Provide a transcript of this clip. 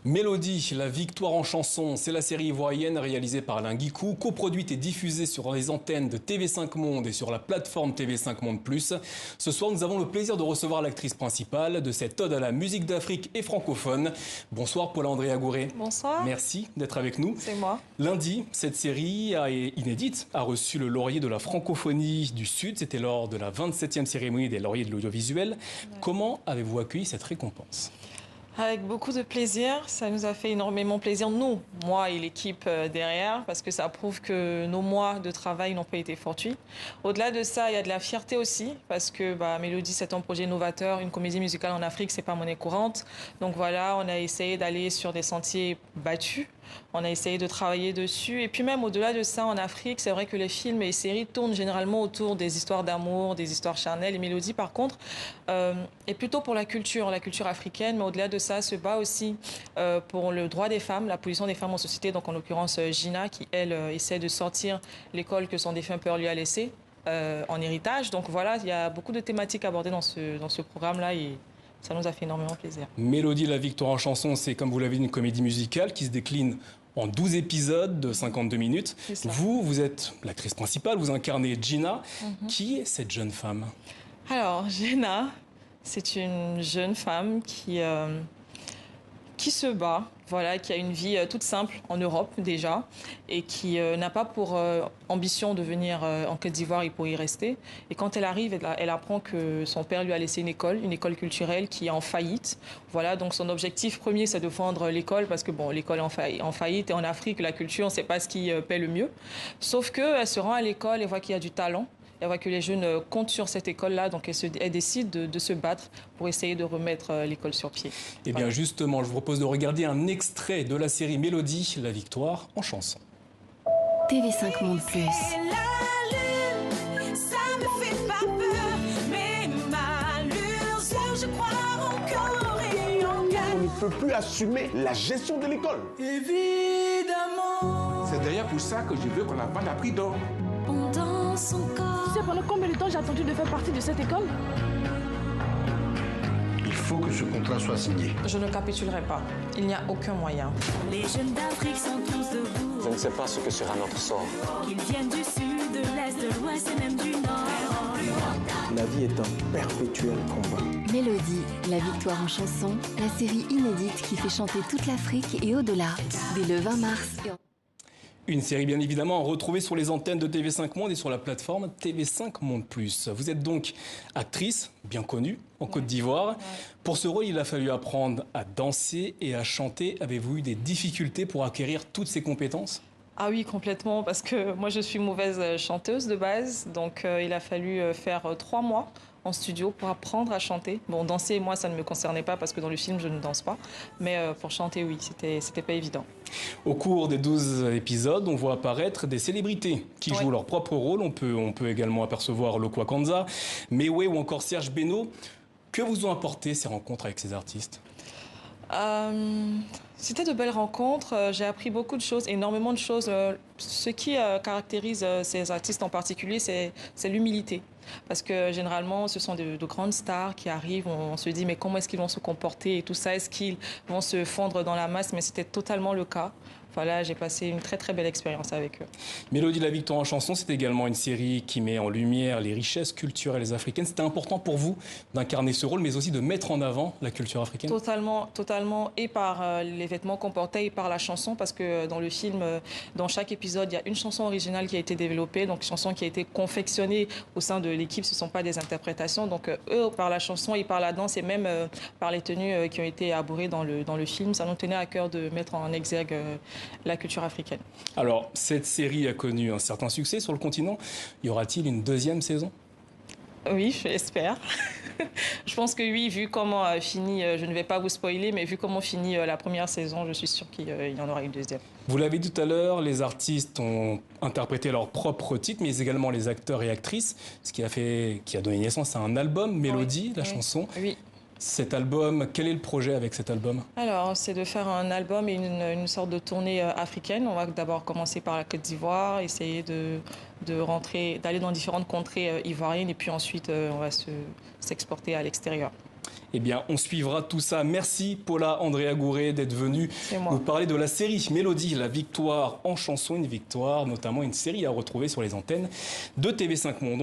Mélodie, la victoire en chanson, c'est la série ivoirienne réalisée par Alain Guicou, coproduite et diffusée sur les antennes de TV5 Monde et sur la plateforme TV5 Monde+. Ce soir, nous avons le plaisir de recevoir l'actrice principale de cette ode à la musique d'Afrique et francophone. Bonsoir Paula-André Agouré. Bonsoir. Merci d'être avec nous. C'est moi. Lundi, cette série inédite a reçu le laurier de la francophonie du Sud. C'était lors de la 27e cérémonie des lauriers de l'audiovisuel. Ouais. Comment avez-vous accueilli cette récompense ? Avec beaucoup de plaisir, ça nous a fait énormément plaisir, nous, moi et l'équipe derrière, parce que ça prouve que nos mois de travail n'ont pas été fortuits. Au-delà de ça, il y a de la fierté aussi, parce que Mélodie, c'est un projet novateur, une comédie musicale en Afrique, c'est pas monnaie courante. Donc voilà, on a essayé d'aller sur des sentiers battus, on a essayé de travailler dessus. Et puis même au-delà de ça, en Afrique, c'est vrai que les films et les séries tournent généralement autour des histoires d'amour, des histoires charnelles. Et Mélodie, par contre, est plutôt pour la culture africaine, mais au-delà de ça, se bat aussi pour le droit des femmes, la position des femmes en société. Donc en l'occurrence, Gina, qui, elle, essaie de sortir l'école que son défunt père lui a laissée en héritage. Donc voilà, il y a beaucoup de thématiques abordées dans ce programme-là et ça nous a fait énormément plaisir. Mélodie, la victoire en chanson, c'est, comme vous l'avez dit, une comédie musicale qui se décline en 12 épisodes de 52 minutes. Vous êtes l'actrice principale, vous incarnez Gina. Qui est cette jeune femme ? Alors, Gina, c'est une jeune femme qui se bat, voilà, qui a une vie toute simple en Europe déjà et qui n'a pas pour ambition de venir en Côte d'Ivoire et pour y rester. Et quand elle arrive, elle apprend que son père lui a laissé une école culturelle qui est en faillite. Voilà, donc son objectif premier, c'est de vendre l'école parce que bon, l'école est en faillite et en Afrique, la culture, c'est pas ce qui paie le mieux. Sauf qu'elle se rend à l'école et voit qu'il y a du talent. Elle voit que les jeunes comptent sur cette école-là, donc elle décide de se battre pour essayer de remettre l'école sur pied. Eh bien justement, je vous propose de regarder un extrait de la série Mélodie, la victoire en chanson. TV5 Monde Plus. On ne peut plus assumer la gestion de l'école. Évidemment. C'est d'ailleurs pour ça que je veux qu'on la vende à prix d'or. Dans son corps. Tu sais pendant combien de temps j'ai attendu de faire partie de cette école? Il faut que ce contrat soit signé. Je ne capitulerai pas. Il n'y a aucun moyen. Les jeunes d'Afrique sont tous debout. Je ne sais pas ce que sera notre sort. Qu'ils viennent du sud, de l'est, de l'ouest et même du nord. La vie est un perpétuel combat. Mélodie, la victoire en chanson, la série inédite qui fait chanter toute l'Afrique et au-delà. Dès le 20 mars. Une série bien évidemment retrouvée sur les antennes de TV5 Monde et sur la plateforme TV5 Monde+. Vous êtes donc actrice, bien connue, en Côte d'Ivoire. Ouais. Pour ce rôle, il a fallu apprendre à danser et à chanter. Avez-vous eu des difficultés pour acquérir toutes ces compétences ? Ah oui, complètement, parce que moi je suis mauvaise chanteuse de base, donc il a fallu faire 3 mois en studio pour apprendre à chanter. Bon, danser, moi, ça ne me concernait pas parce que dans le film, je ne danse pas. Mais pour chanter, oui, c'était pas évident. Au cours des 12 épisodes, on voit apparaître des célébrités qui jouent leur propre rôle. On peut également apercevoir Lokwa Kanza, Mewé ou encore Serge Beno. Que vous ont apporté ces rencontres avec ces artistes ? C'était de belles rencontres. J'ai appris beaucoup de choses, énormément de choses. Ce qui caractérise ces artistes en particulier, c'est l'humilité. Parce que généralement, ce sont de grandes stars qui arrivent. On se dit, mais comment est-ce qu'ils vont se comporter et tout ça? Est-ce qu'ils vont se fondre dans la masse? Mais c'était totalement le cas. Voilà, j'ai passé une très très belle expérience avec eux. Mélodie, la victoire en chanson, c'est également une série qui met en lumière les richesses culturelles africaines. C'était important pour vous d'incarner ce rôle, mais aussi de mettre en avant la culture africaine? Totalement, totalement. Et par les vêtements qu'on portait et par la chanson, parce que dans le film, dans chaque épisode, il y a une chanson originale qui a été développée, donc une chanson qui a été confectionnée au sein de l'équipe. Ce ne sont pas des interprétations. Donc eux, par la chanson et par la danse et même par les tenues qui ont été élaborées dans le film, ça nous tenait à cœur de mettre en exergue la culture africaine. Alors, cette série a connu un certain succès sur le continent. Y aura-t-il une deuxième saison ? Oui, j'espère. Je pense que oui, vu comment finit, je ne vais pas vous spoiler, mais vu comment finit la première saison, je suis sûre qu'il y en aura une deuxième. Vous l'avez dit tout à l'heure, les artistes ont interprété leur propre titre, mais également les acteurs et actrices, ce qui a donné naissance à un album, Mélodie, la chanson. Oui. Cet album, quel est le projet avec cet album? Alors, c'est de faire un album et une sorte de tournée africaine. On va d'abord commencer par la Côte d'Ivoire, essayer d'aller dans différentes contrées ivoiriennes et puis ensuite on va s'exporter à l'extérieur. Eh bien, on suivra tout ça. Merci Paula Andrea Gouret d'être venue nous parler de la série Mélodie, la victoire en chanson, une victoire, notamment une série à retrouver sur les antennes de TV5 Monde.